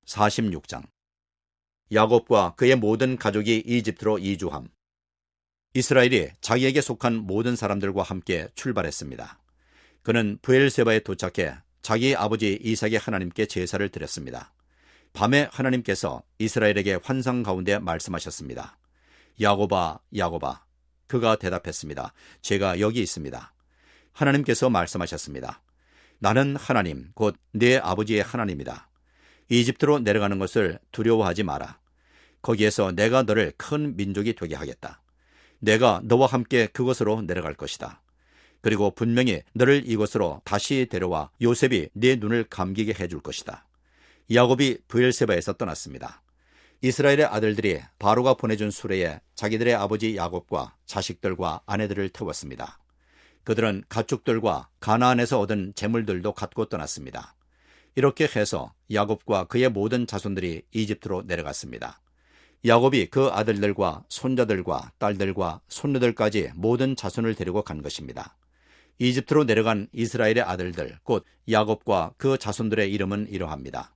46장. 야곱과 그의 모든 가족이 이집트로 이주함. 이스라엘이 자기에게 속한 모든 사람들과 함께 출발했습니다. 그는 브엘세바에 도착해 자기 아버지 이삭의 하나님께 제사를 드렸습니다. 밤에 하나님께서 이스라엘에게 환상 가운데 말씀하셨습니다. 야곱아, 야곱아. 그가 대답했습니다. 제가 여기 있습니다. 하나님께서 말씀하셨습니다. 나는 하나님, 곧 네 아버지의 하나님이다. 이집트로 내려가는 것을 두려워하지 마라. 거기에서 내가 너를 큰 민족이 되게 하겠다. 내가 너와 함께 그곳으로 내려갈 것이다. 그리고 분명히 너를 이곳으로 다시 데려와 요셉이 네 눈을 감기게 해줄 것이다. 야곱이 브엘세바에서 떠났습니다. 이스라엘의 아들들이 바로가 보내준 수레에 자기들의 아버지 야곱과 자식들과 아내들을 태웠습니다. 그들은 가축들과 가나안에서 얻은 재물들도 갖고 떠났습니다. 이렇게 해서 야곱과 그의 모든 자손들이 이집트로 내려갔습니다. 야곱이 그 아들들과 손자들과 딸들과 손녀들까지 모든 자손을 데리고 간 것입니다. 이집트로 내려간 이스라엘의 아들들, 곧 야곱과 그 자손들의 이름은 이러합니다.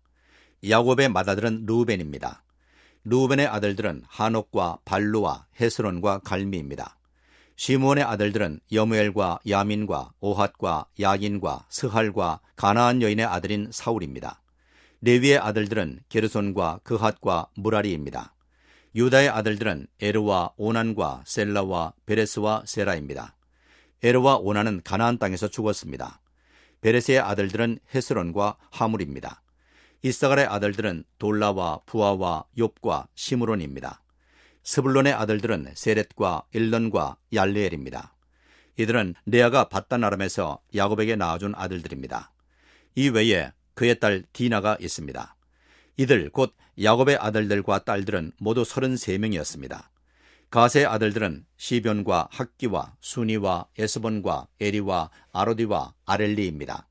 야곱의 맏아들은 르우벤입니다. 르우벤의 아들들은 하녹과 발루와 헤스론과 갈미입니다. 시므온의 아들들은 여무엘과 야민과 오핫과 야긴과 스할과 가나안 여인의 아들인 사울입니다. 레위의 아들들은 게르손과 그핫과 무라리입니다. 유다의 아들들은 에르와 오난과 셀라와 베레스와 세라입니다. 에르와 오난은 가나안 땅에서 죽었습니다. 베레스의 아들들은 헤스론과 하물입니다. 이사갈의 아들들은 돌라와 부아와 욥과 시므론입니다. 스불론의 아들들은 세렛과 일론과 얄레엘입니다. 이들은 레아가 밧단 아람에서 야곱에게 낳아준 아들들입니다. 이 외에 그의 딸 디나가 있습니다. 이들 곧 야곱의 아들들과 딸들은 모두 33명이었습니다. 가세의 아들들은 시변과 학기와 수니와 에스본과 에리와 아로디와 아렐리입니다.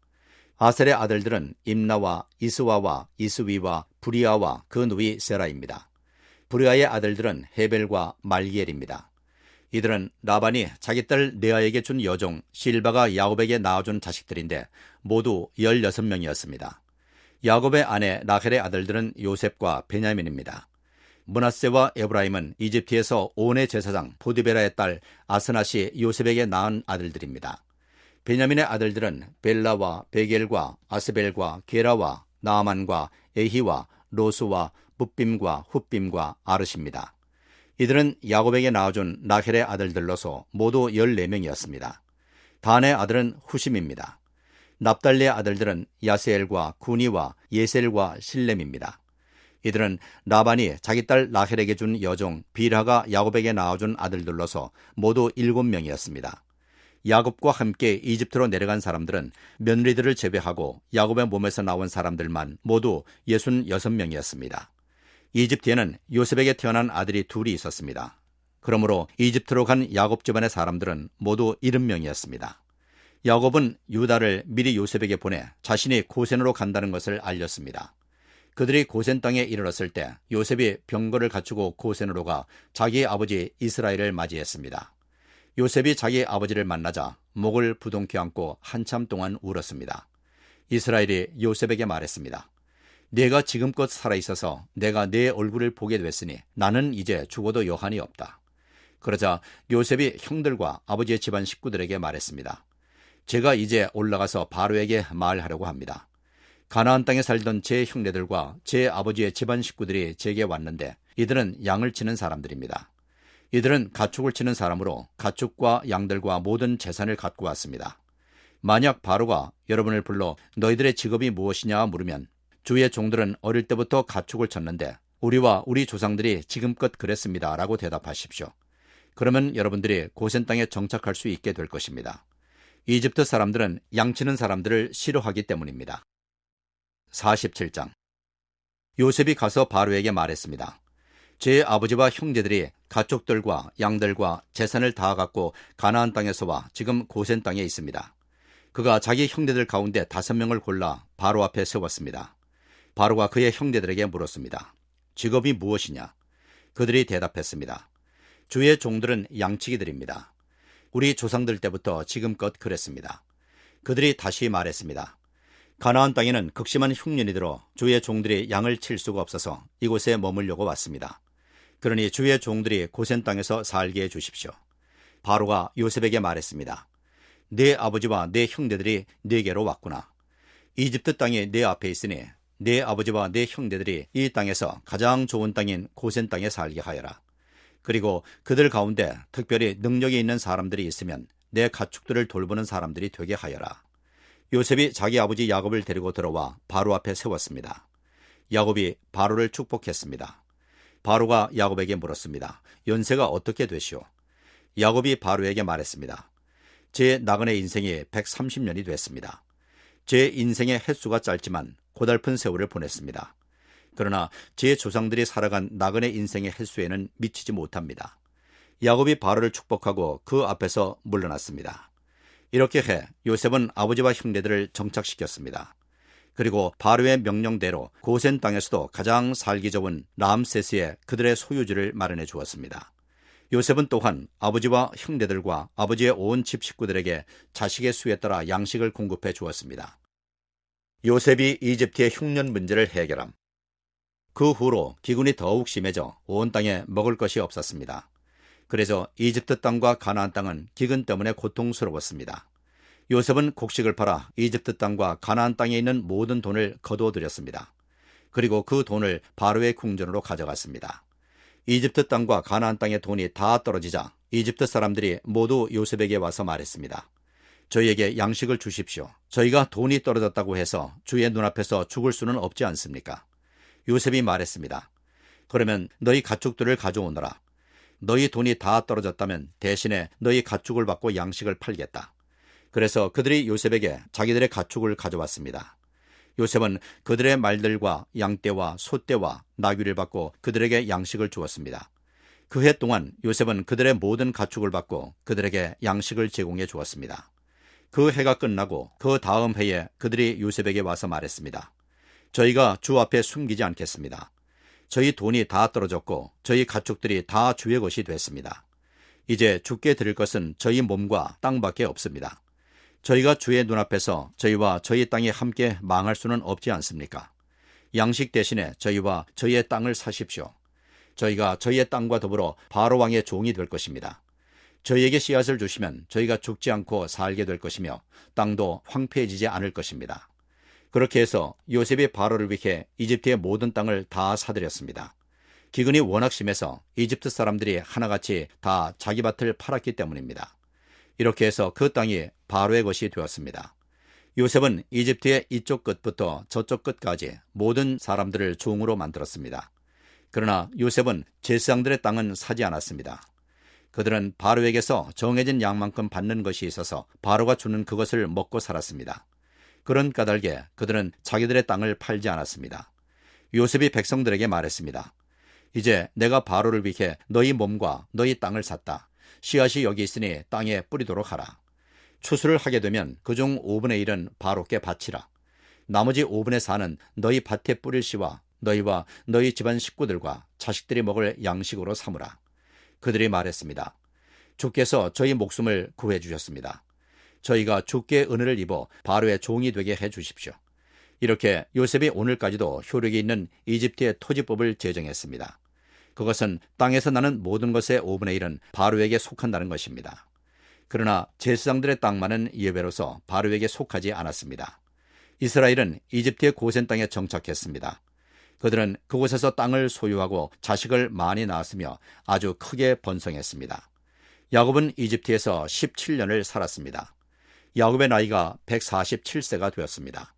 아셀의 아들들은 임나와 이스와와 이스위와 부리아와 그 누이 세라입니다. 부리아의 아들들은 헤벨과 말기엘입니다. 이들은 라반이 자기 딸 레아에게 준 여종 실바가 야곱에게 낳아준 자식들인데 모두 16명이었습니다. 야곱의 아내 라헬의 아들들은 요셉과 베냐민입니다. 므낫세와 에브라임은 이집트에서 온의 제사장 보디베라의 딸 아스낫이 요셉에게 낳은 아들들입니다. 베냐민의 아들들은 벨라와 베겔과 아스벨과 게라와 나아만과 에히와 로스와 붓빔과 훗빔과 아르시입니다. 이들은 야곱에게 낳아준 라헬의 아들들로서 모두 14명이었습니다. 단의 아들은 후심입니다. 납달리의 아들들은 야세엘과 구니와 예셀과 실렘입니다. 이들은 라반이 자기 딸 라헬에게 준 여종 빌하가 야곱에게 낳아준 아들들로서 모두 7명이었습니다. 야곱과 함께 이집트로 내려간 사람들은 며느리들을 제외하고 야곱의 몸에서 나온 사람들만 모두 66명이었습니다. 이집트에는 요셉에게 태어난 아들이 둘이 있었습니다. 그러므로 이집트로 간 야곱 집안의 사람들은 모두 70명이었습니다. 야곱은 유다를 미리 요셉에게 보내 자신이 고센으로 간다는 것을 알렸습니다. 그들이 고센 땅에 이르렀을 때 요셉이 병거를 갖추고 고센으로 가 자기 아버지 이스라엘을 맞이했습니다. 요셉이 자기 아버지를 만나자 목을 부둥켜 안고 한참 동안 울었습니다. 이스라엘이 요셉에게 말했습니다. 네가 지금껏 살아있어서 내가 네 얼굴을 보게 됐으니 나는 이제 죽어도 여한이 없다. 그러자 요셉이 형들과 아버지의 집안 식구들에게 말했습니다. 제가 이제 올라가서 바로에게 말하려고 합니다. 가나안 땅에 살던 제 형제들과 제 아버지의 집안 식구들이 제게 왔는데 이들은 양을 치는 사람들입니다. 이들은 가축을 치는 사람으로 가축과 양들과 모든 재산을 갖고 왔습니다. 만약 바로가 여러분을 불러 너희들의 직업이 무엇이냐 물으면 주의 종들은 어릴 때부터 가축을 쳤는데 우리와 우리 조상들이 지금껏 그랬습니다 라고 대답하십시오. 그러면 여러분들이 고센 땅에 정착할 수 있게 될 것입니다. 이집트 사람들은 양치는 사람들을 싫어하기 때문입니다. 47장. 요셉이 가서 바로에게 말했습니다. 제 아버지와 형제들이 가축들과 양들과 재산을 다 갖고 가나안 땅에서 와 지금 고센 땅에 있습니다. 그가 자기 형제들 가운데 5명을 골라 바로 앞에 세웠습니다. 바로가 그의 형제들에게 물었습니다. 직업이 무엇이냐? 그들이 대답했습니다. 주의 종들은 양치기들입니다. 우리 조상들 때부터 지금껏 그랬습니다. 그들이 다시 말했습니다. 가나안 땅에는 극심한 흉년이 들어 주의 종들이 양을 칠 수가 없어서 이곳에 머물려고 왔습니다. 그러니 주의 종들이 고센 땅에서 살게 해주십시오. 바로가 요셉에게 말했습니다. 내 아버지와 내 형제들이 네게로 왔구나. 이집트 땅이 내 앞에 있으니 내 아버지와 내 형제들이 이 땅에서 가장 좋은 땅인 고센 땅에 살게 하여라. 그리고 그들 가운데 특별히 능력이 있는 사람들이 있으면 내 가축들을 돌보는 사람들이 되게 하여라. 요셉이 자기 아버지 야곱을 데리고 들어와 바로 앞에 세웠습니다. 야곱이 바로를 축복했습니다. 바로가 야곱에게 물었습니다. 연세가 어떻게 되시오? 야곱이 바로에게 말했습니다. 제 나그네 인생이 130년이 됐습니다. 제 인생의 횟수가 짧지만 고달픈 세월을 보냈습니다. 그러나 제 조상들이 살아간 나그네 인생의 횟수에는 미치지 못합니다. 야곱이 바로를 축복하고 그 앞에서 물러났습니다. 이렇게 해 요셉은 아버지와 형제들을 정착시켰습니다. 그리고 바로의 명령대로 고센 땅에서도 가장 살기 좋은 람세스에 그들의 소유지를 마련해 주었습니다. 요셉은 또한 아버지와 형제들과 아버지의 온 집 식구들에게 자식의 수에 따라 양식을 공급해 주었습니다. 요셉이 이집트의 흉년 문제를 해결함. 그 후로 기근이 더욱 심해져 온 땅에 먹을 것이 없었습니다. 그래서 이집트 땅과 가나안 땅은 기근 때문에 고통스러웠습니다. 요셉은 곡식을 팔아 이집트 땅과 가나안 땅에 있는 모든 돈을 거두어들였습니다. 그리고 그 돈을 바로의 궁전으로 가져갔습니다. 이집트 땅과 가나안 땅의 돈이 다 떨어지자 이집트 사람들이 모두 요셉에게 와서 말했습니다. 저희에게 양식을 주십시오. 저희가 돈이 떨어졌다고 해서 주의 눈앞에서 죽을 수는 없지 않습니까? 요셉이 말했습니다. 그러면 너희 가축들을 가져오너라. 너희 돈이 다 떨어졌다면 대신에 너희 가축을 받고 양식을 팔겠다. 그래서 그들이 요셉에게 자기들의 가축을 가져왔습니다. 요셉은 그들의 말들과 양떼와 소떼와 나귀를 받고 그들에게 양식을 주었습니다. 그 해 동안 요셉은 그들의 모든 가축을 받고 그들에게 양식을 제공해 주었습니다. 그 해가 끝나고 그 다음 해에 그들이 요셉에게 와서 말했습니다. 저희가 주 앞에 숨기지 않겠습니다. 저희 돈이 다 떨어졌고 저희 가축들이 다 주의 것이 됐습니다. 이제 주께 드릴 것은 저희 몸과 땅밖에 없습니다. 저희가 주의 눈앞에서 저희와 저희 땅이 함께 망할 수는 없지 않습니까? 양식 대신에 저희와 저희의 땅을 사십시오. 저희가 저희의 땅과 더불어 바로 왕의 종이 될 것입니다. 저희에게 씨앗을 주시면 저희가 죽지 않고 살게 될 것이며 땅도 황폐해지지 않을 것입니다. 그렇게 해서 요셉이 바로를 위해 이집트의 모든 땅을 다 사들였습니다. 기근이 워낙 심해서 이집트 사람들이 하나같이 다 자기 밭을 팔았기 때문입니다. 이렇게 해서 그 땅이 바로의 것이 되었습니다. 요셉은 이집트의 이쪽 끝부터 저쪽 끝까지 모든 사람들을 종으로 만들었습니다. 그러나 요셉은 제사장들의 땅은 사지 않았습니다. 그들은 바로에게서 정해진 양만큼 받는 것이 있어서 바로가 주는 그것을 먹고 살았습니다. 그런 까닭에 그들은 자기들의 땅을 팔지 않았습니다. 요셉이 백성들에게 말했습니다. 이제 내가 바로를 위해 너희 몸과 너희 땅을 샀다. 씨앗이 여기 있으니 땅에 뿌리도록 하라. 추수를 하게 되면 그중 5분의 1은 바로께 바치라. 나머지 5분의 4는 너희 밭에 뿌릴 씨와 너희와 너희 집안 식구들과 자식들이 먹을 양식으로 삼으라. 그들이 말했습니다. 주께서 저희 목숨을 구해 주셨습니다. 저희가 주께 은혜를 입어 바로의 종이 되게 해 주십시오. 이렇게 요셉이 오늘까지도 효력이 있는 이집트의 토지법을 제정했습니다. 그것은 땅에서 나는 모든 것의 5분의 1은 바로에게 속한다는 것입니다. 그러나 제사장들의 땅만은 예외로서 바로에게 속하지 않았습니다. 이스라엘은 이집트의 고센 땅에 정착했습니다. 그들은 그곳에서 땅을 소유하고 자식을 많이 낳았으며 아주 크게 번성했습니다. 야곱은 이집트에서 17년을 살았습니다. 야곱의 나이가 147세가 되었습니다.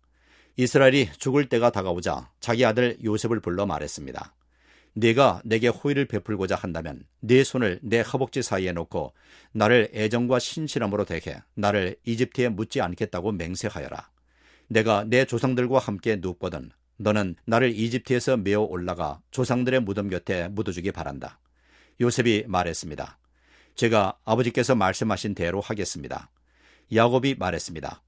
이스라엘이 죽을 때가 다가오자 자기 아들 요셉을 불러 말했습니다. 네가 내게 호의를 베풀고자 한다면 네 손을 내 허벅지 사이에 놓고 나를 애정과 신실함으로 대해 나를 이집트에 묻지 않겠다고 맹세하여라. 내가 내 조상들과 함께 눕거든 너는 나를 이집트에서 메어 올라가 조상들의 무덤 곁에 묻어주기 바란다. 요셉이 말했습니다. 제가 아버지께서 말씀하신 대로 하겠습니다. 야곱이 말했습니다.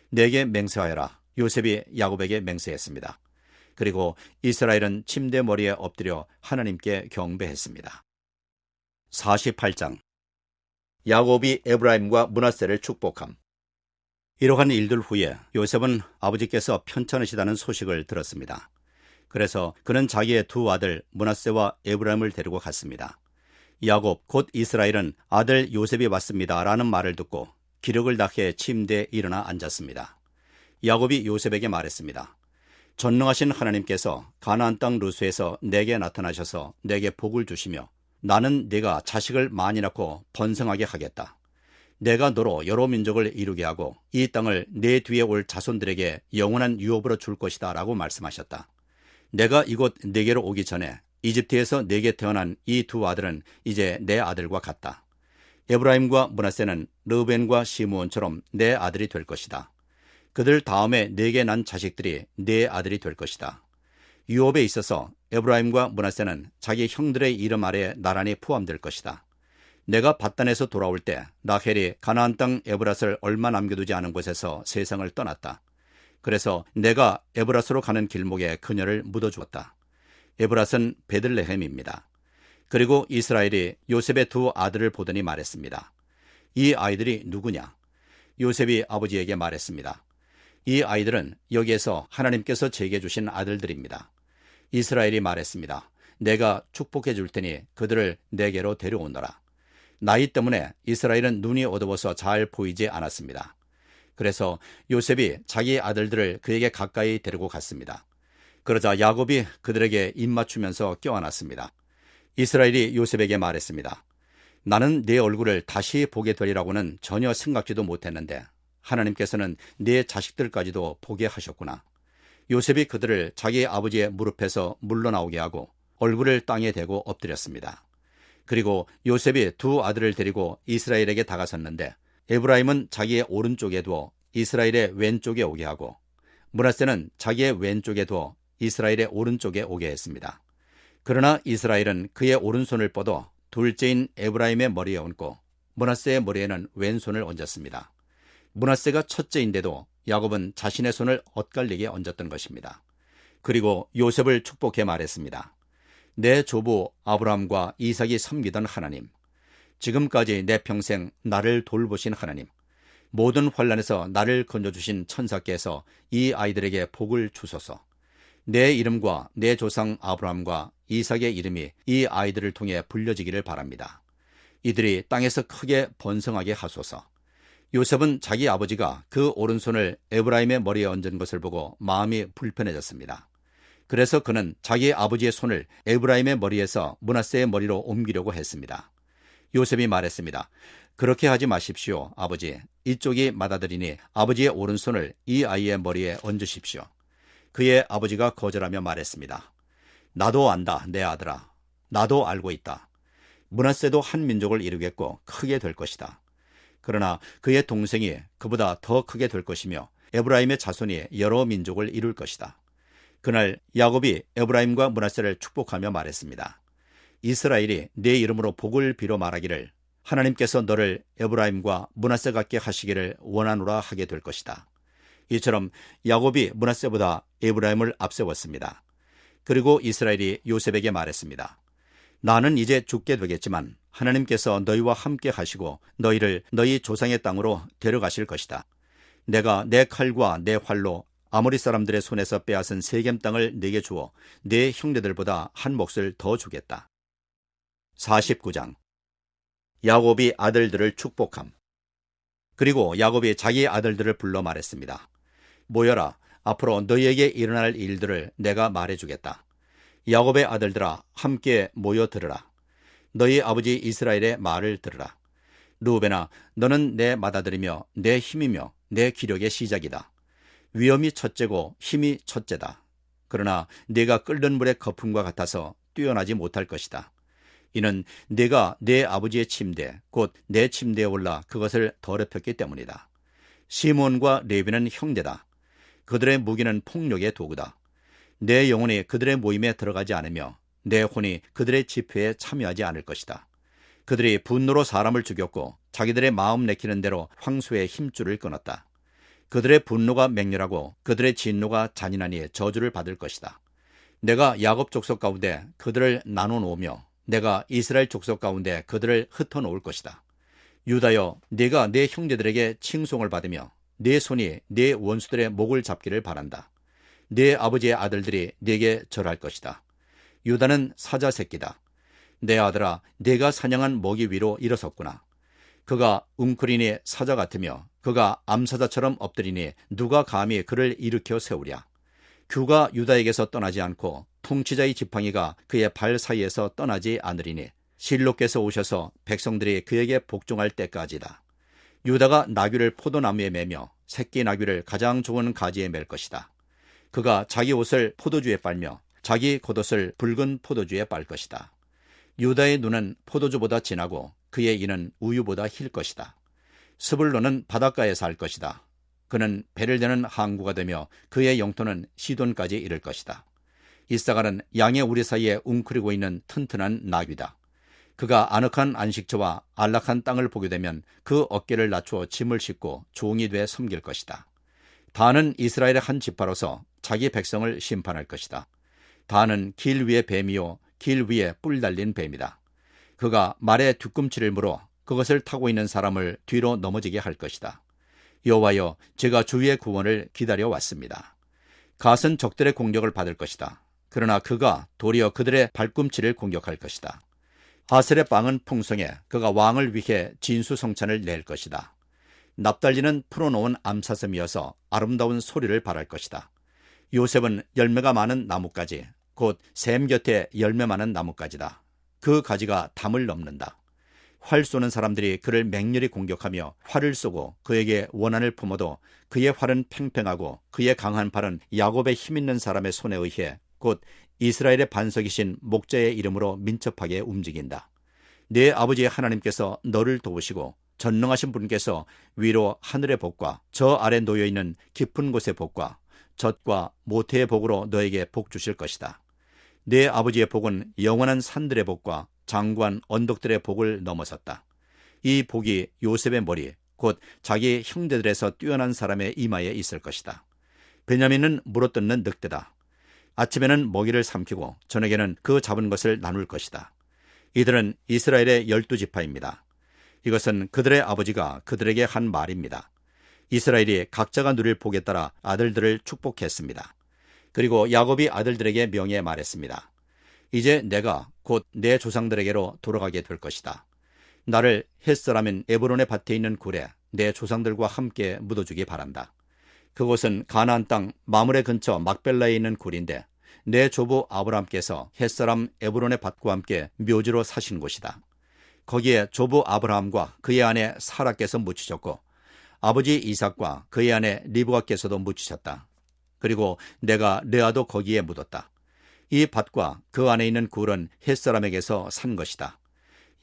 내게 맹세하여라. 요셉이 야곱에게 맹세했습니다. 그리고 이스라엘은 침대 머리에 엎드려 하나님께 경배했습니다. 48장 야곱이 에브라임과 므낫세를 축복함. 이러한 일들 후에 요셉은 아버지께서 편찮으시다는 소식을 들었습니다. 그래서 그는 자기의 두 아들 므낫세와 에브라임을 데리고 갔습니다. 야곱 곧 이스라엘은 아들 요셉이 왔습니다 라는 말을 듣고 기력을 다해 침대에 일어나 앉았습니다. 야곱이 요셉에게 말했습니다. 전능하신 하나님께서 가나안 땅 루스에서 내게 나타나셔서 내게 복을 주시며 나는 네가 자식을 많이 낳고 번성하게 하겠다. 내가 너로 여러 민족을 이루게 하고 이 땅을 내 뒤에 올 자손들에게 영원한 유업으로 줄 것이다 라고 말씀하셨다. 내가 이곳 네게로 오기 전에 이집트에서 내게 태어난 이 두 아들은 이제 내 아들과 같다. 에브라임과 므낫세는 르우벤과 시므온처럼 내 아들이 될 것이다. 그들 다음에 내게 난 자식들이 내 아들이 될 것이다. 유업에 있어서 에브라임과 므낫세는 자기 형들의 이름 아래에 나란히 포함될 것이다. 내가 밧단에서 돌아올 때 라헬이 가나안 땅 에브랏을 얼마 남겨두지 않은 곳에서 세상을 떠났다. 그래서 내가 에브랏으로 가는 길목에 그녀를 묻어주었다. 에브랏은 베들레헴입니다. 그리고 이스라엘이 요셉의 두 아들을 보더니 말했습니다. 이 아이들이 누구냐? 요셉이 아버지에게 말했습니다. 이 아이들은 여기에서 하나님께서 제게 주신 아들들입니다. 이스라엘이 말했습니다. 내가 축복해 줄 테니 그들을 내게로 데려오너라. 나이 때문에 이스라엘은 눈이 어두워서 잘 보이지 않았습니다. 그래서 요셉이 자기 아들들을 그에게 가까이 데리고 갔습니다. 그러자 야곱이 그들에게 입맞추면서 껴안았습니다. 이스라엘이 요셉에게 말했습니다. 나는 네 얼굴을 다시 보게 되리라고는 전혀 생각지도 못했는데 하나님께서는 네 자식들까지도 보게 하셨구나. 요셉이 그들을 자기 아버지의 무릎에서 물러나오게 하고 얼굴을 땅에 대고 엎드렸습니다. 그리고 요셉이 두 아들을 데리고 이스라엘에게 다가섰는데 에브라임은 자기의 오른쪽에 두어 이스라엘의 왼쪽에 오게 하고 므낫세는 자기의 왼쪽에 두어 이스라엘의 오른쪽에 오게 했습니다. 그러나 이스라엘은 그의 오른손을 뻗어 둘째인 에브라임의 머리에 얹고 므낫세의 머리에는 왼손을 얹었습니다. 므낫세가 첫째인데도 야곱은 자신의 손을 엇갈리게 얹었던 것입니다. 그리고 요셉을 축복해 말했습니다. 내 조부 아브라함과 이삭이 섬기던 하나님, 지금까지 내 평생 나를 돌보신 하나님, 모든 환난에서 나를 건져주신 천사께서 이 아이들에게 복을 주소서. 내 이름과 내 조상 아브라함과 이삭의 이름이 이 아이들을 통해 불려지기를 바랍니다. 이들이 땅에서 크게 번성하게 하소서. 요셉은 자기 아버지가 그 오른손을 에브라임의 머리에 얹은 것을 보고 마음이 불편해졌습니다. 그래서 그는 자기 아버지의 손을 에브라임의 머리에서 므낫세의 머리로 옮기려고 했습니다. 요셉이 말했습니다. 그렇게 하지 마십시오, 아버지. 이쪽이 맏아들이니 아버지의 오른손을 이 아이의 머리에 얹으십시오. 그의 아버지가 거절하며 말했습니다. 나도 안다, 내 아들아. 나도 알고 있다. 므낫세도 한 민족을 이루겠고 크게 될 것이다. 그러나 그의 동생이 그보다 더 크게 될 것이며 에브라임의 자손이 여러 민족을 이룰 것이다. 그날 야곱이 에브라임과 므낫세를 축복하며 말했습니다. 이스라엘이 내 이름으로 복을 빌어 말하기를 하나님께서 너를 에브라임과 므낫세 같게 하시기를 원하노라 하게 될 것이다. 이처럼 야곱이 므낫세보다 에브라임을 앞세웠습니다. 그리고 이스라엘이 요셉에게 말했습니다. 나는 이제 죽게 되겠지만 하나님께서 너희와 함께 하시고 너희를 너희 조상의 땅으로 데려가실 것이다. 내가 내 칼과 내 활로 아모리 사람들의 손에서 빼앗은 세겜 땅을 네게 주어 네 형제들보다 한 몫을 더 주겠다. 49장 야곱이 아들들을 축복함. 그리고 야곱이 자기 아들들을 불러 말했습니다. 모여라. 앞으로 너희에게 일어날 일들을 내가 말해주겠다. 야곱의 아들들아, 함께 모여 들으라. 너희 아버지 이스라엘의 말을 들으라. 르우벤아, 너는 내 맏아들이며 내 힘이며 내 기력의 시작이다. 위엄이 첫째고 힘이 첫째다. 그러나 네가 끓는 물의 거품과 같아서 뛰어나지 못할 것이다. 이는 네가 내 아버지의 침대, 곧 내 침대에 올라 그것을 더럽혔기 때문이다. 시몬과 레위는 형제다. 그들의 무기는 폭력의 도구다. 내 영혼이 그들의 모임에 들어가지 않으며 내 혼이 그들의 집회에 참여하지 않을 것이다. 그들이 분노로 사람을 죽였고 자기들의 마음 내키는 대로 황소의 힘줄을 끊었다. 그들의 분노가 맹렬하고 그들의 진노가 잔인하니 저주를 받을 것이다. 내가 야곱 족속 가운데 그들을 나눠 놓으며 내가 이스라엘 족속 가운데 그들을 흩어 놓을 것이다. 유다여, 네가 내 형제들에게 칭송을 받으며 네 손이 네 원수들의 목을 잡기를 바란다. 네 아버지의 아들들이 네게 절할 것이다. 유다는 사자 새끼다. 내 아들아, 네가 사냥한 먹이 위로 일어섰구나. 그가 웅크리니 사자 같으며 그가 암사자처럼 엎드리니 누가 감히 그를 일으켜 세우랴. 규가 유다에게서 떠나지 않고 통치자의 지팡이가 그의 발 사이에서 떠나지 않으리니 실로께서 오셔서 백성들이 그에게 복종할 때까지다. 유다가 나귀를 포도나무에 매며 새끼 나귀를 가장 좋은 가지에 맬 것이다. 그가 자기 옷을 포도주에 빨며 자기 겉옷을 붉은 포도주에 빨 것이다. 유다의 눈은 포도주보다 진하고 그의 이는 우유보다 힐 것이다. 스불론은 바닷가에 살 것이다. 그는 배를 대는 항구가 되며 그의 영토는 시돈까지 이를 것이다. 이사갈은 양의 우리 사이에 웅크리고 있는 튼튼한 나귀다. 그가 아늑한 안식처와 안락한 땅을 보게 되면 그 어깨를 낮추어 짐을 싣고 종이 돼 섬길 것이다. 단은 이스라엘의 한 지파로서 자기 백성을 심판할 것이다. 단은 길 위의 뱀이요 길 위에 뿔 달린 뱀이다. 그가 말에 뒤꿈치를 물어 그것을 타고 있는 사람을 뒤로 넘어지게 할 것이다. 여호와여, 제가 주의 구원을 기다려왔습니다. 갓은 적들의 공격을 받을 것이다. 그러나 그가 도리어 그들의 발꿈치를 공격할 것이다. 하셀의 빵은 풍성해 그가 왕을 위해 진수성찬을 낼 것이다. 납달리는 풀어놓은 암사슴이어서 아름다운 소리를 발할 것이다. 요셉은 열매가 많은 나뭇가지, 곧 샘 곁에 열매 많은 나뭇가지다. 그 가지가 담을 넘는다. 활 쏘는 사람들이 그를 맹렬히 공격하며 활을 쏘고 그에게 원한을 품어도 그의 활은 팽팽하고 그의 강한 팔은 야곱의 힘있는 사람의 손에 의해 곧 이스라엘의 반석이신 목자의 이름으로 민첩하게 움직인다. 네 아버지의 하나님께서 너를 도우시고 전능하신 분께서 위로 하늘의 복과 저 아래 놓여있는 깊은 곳의 복과 젖과 모태의 복으로 너에게 복 주실 것이다. 네 아버지의 복은 영원한 산들의 복과 장관 언덕들의 복을 넘어섰다. 이 복이 요셉의 머리, 곧 자기 형제들에서 뛰어난 사람의 이마에 있을 것이다. 베냐민은 물어뜯는 늑대다. 아침에는 먹이를 삼키고 저녁에는 그 잡은 것을 나눌 것이다. 이들은 이스라엘의 12지파입니다. 이것은 그들의 아버지가 그들에게 한 말입니다. 이스라엘이 각자가 누릴 복에 따라 아들들을 축복했습니다. 그리고 야곱이 아들들에게 명예 말했습니다. 이제 내가 곧 내 조상들에게로 돌아가게 될 것이다. 나를 햇사람인 에브론의 밭에 있는 굴에 내 조상들과 함께 묻어주기 바란다. 그곳은 가나안 땅 마므레 근처 막벨라에 있는 굴인데 내 조부 아브라함께서 햇사람 에브론의 밭과 함께 묘지로 사신 곳이다. 거기에 조부 아브라함과 그의 아내 사라께서 묻히셨고 아버지 이삭과 그의 아내 리브가께서도 묻히셨다. 그리고 내가 레아도 거기에 묻었다. 이 밭과 그 안에 있는 굴은 햇사람에게서 산 것이다.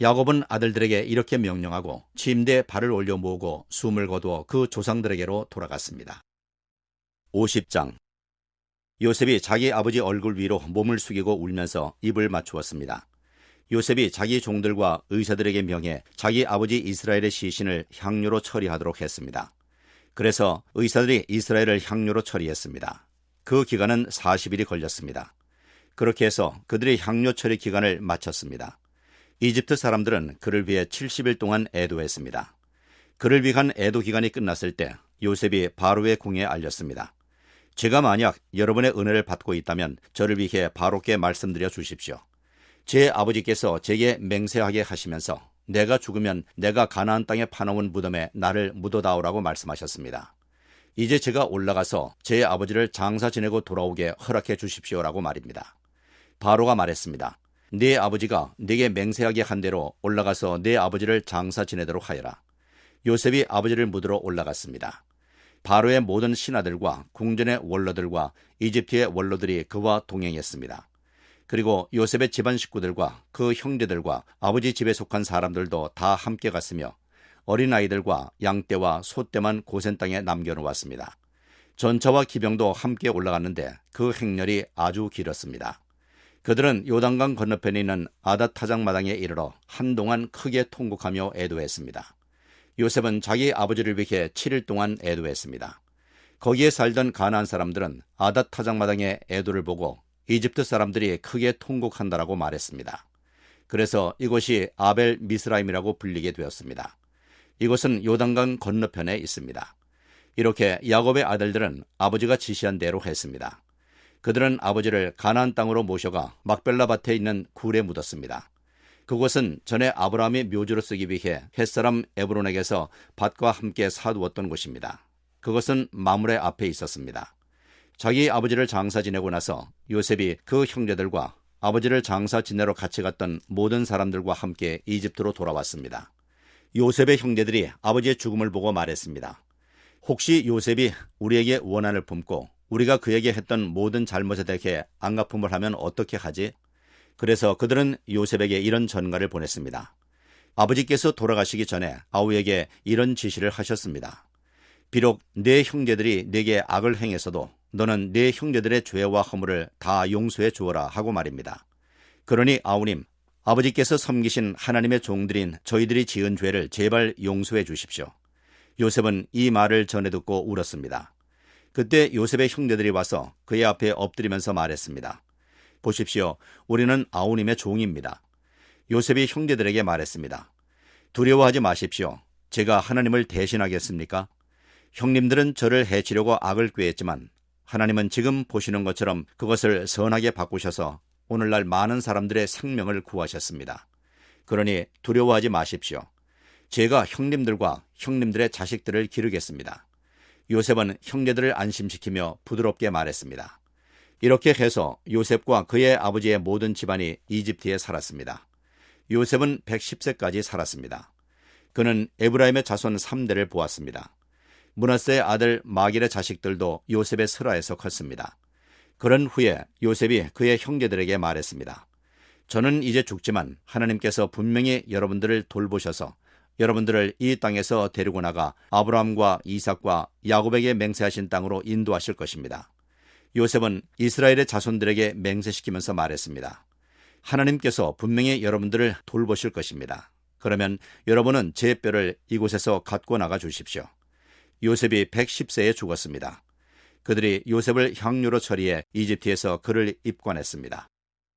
야곱은 아들들에게 이렇게 명령하고 침대에 발을 올려 모으고 숨을 거두어 그 조상들에게로 돌아갔습니다. 50장. 요셉이 자기 아버지 얼굴 위로 몸을 숙이고 울면서 입을 맞추었습니다. 요셉이 자기 종들과 의사들에게 명해 자기 아버지 이스라엘의 시신을 향료로 처리하도록 했습니다. 그래서 의사들이 이스라엘을 향료로 처리했습니다. 그 기간은 40일이 걸렸습니다. 그렇게 해서 그들이 향료 처리 기간을 마쳤습니다. 이집트 사람들은 그를 위해 70일 동안 애도했습니다. 그를 위한 애도 기간이 끝났을 때 요셉이 바로의 궁에 알렸습니다. 제가 만약 여러분의 은혜를 받고 있다면 저를 위해 바로께 말씀드려 주십시오. 제 아버지께서 제게 맹세하게 하시면서 내가 죽으면 내가 가나안 땅에 파놓은 무덤에 나를 묻어다오라고 말씀하셨습니다. 이제 제가 올라가서 제 아버지를 장사 지내고 돌아오게 허락해 주십시오라고 말입니다. 바로가 말했습니다. 네 아버지가 네게 맹세하게 한 대로 올라가서 네 아버지를 장사 지내도록 하여라. 요셉이 아버지를 묻으러 올라갔습니다. 바로의 모든 신하들과 궁전의 원로들과 이집트의 원로들이 그와 동행했습니다. 그리고 요셉의 집안 식구들과 그 형제들과 아버지 집에 속한 사람들도 다 함께 갔으며 어린아이들과 양떼와 소떼만 고센 땅에 남겨놓았습니다. 전차와 기병도 함께 올라갔는데 그 행렬이 아주 길었습니다. 그들은 요단강 건너편에 있는 아닷 타작마당에 이르러 한동안 크게 통곡하며 애도했습니다. 요셉은 자기 아버지를 위해 7일 동안 애도했습니다. 거기에 살던 가나안 사람들은 아닷 타작마당의 애도를 보고 이집트 사람들이 크게 통곡한다라고 말했습니다. 그래서 이곳이 아벨 미스라임이라고 불리게 되었습니다. 이곳은 요단강 건너편에 있습니다. 이렇게 야곱의 아들들은 아버지가 지시한 대로 했습니다. 그들은 아버지를 가나안 땅으로 모셔가 막벨라 밭에 있는 굴에 묻었습니다. 그곳은 전에 아브라함이 묘지로 쓰기 위해 햇사람 에브론에게서 밭과 함께 사두었던 곳입니다. 그것은 마므레 앞에 있었습니다. 자기 아버지를 장사 지내고 나서 요셉이 그 형제들과 아버지를 장사 지내러 같이 갔던 모든 사람들과 함께 이집트로 돌아왔습니다. 요셉의 형제들이 아버지의 죽음을 보고 말했습니다. 혹시 요셉이 우리에게 원한을 품고 우리가 그에게 했던 모든 잘못에 대해 안갚음을 하면 어떻게 하지? 그래서 그들은 요셉에게 이런 전가를 보냈습니다. 아버지께서 돌아가시기 전에 아우에게 이런 지시를 하셨습니다. 비록 네 형제들이 네게 악을 행했어도 너는 네 형제들의 죄와 허물을 다 용서해 주어라 하고 말입니다. 그러니 아우님, 아버지께서 섬기신 하나님의 종들인 저희들이 지은 죄를 제발 용서해 주십시오. 요셉은 이 말을 전해 듣고 울었습니다. 그때 요셉의 형제들이 와서 그의 앞에 엎드리면서 말했습니다. 보십시오. 우리는 아우님의 종입니다. 요셉이 형제들에게 말했습니다. 두려워하지 마십시오. 제가 하나님을 대신하겠습니까? 형님들은 저를 해치려고 악을 꾀했지만 하나님은 지금 보시는 것처럼 그것을 선하게 바꾸셔서 오늘날 많은 사람들의 생명을 구하셨습니다. 그러니 두려워하지 마십시오. 제가 형님들과 형님들의 자식들을 기르겠습니다. 요셉은 형제들을 안심시키며 부드럽게 말했습니다. 이렇게 해서 요셉과 그의 아버지의 모든 집안이 이집트에 살았습니다. 요셉은 110세까지 살았습니다. 그는 에브라임의 자손 3대를 보았습니다. 므낫세의 아들 마길의 자식들도 요셉의 슬하에서 컸습니다. 그런 후에 요셉이 그의 형제들에게 말했습니다. 저는 이제 죽지만 하나님께서 분명히 여러분들을 돌보셔서 여러분들을 이 땅에서 데리고 나가 아브라함과 이삭과 야곱에게 맹세하신 땅으로 인도하실 것입니다. 요셉은 이스라엘의 자손들에게 맹세시키면서 말했습니다. 하나님께서 분명히 여러분들을 돌보실 것입니다. 그러면 여러분은 제 뼈를 이곳에서 갖고 나가 주십시오. 요셉이 110세에 죽었습니다. 그들이 요셉을 향유로 처리해 이집트에서 그를 입관했습니다.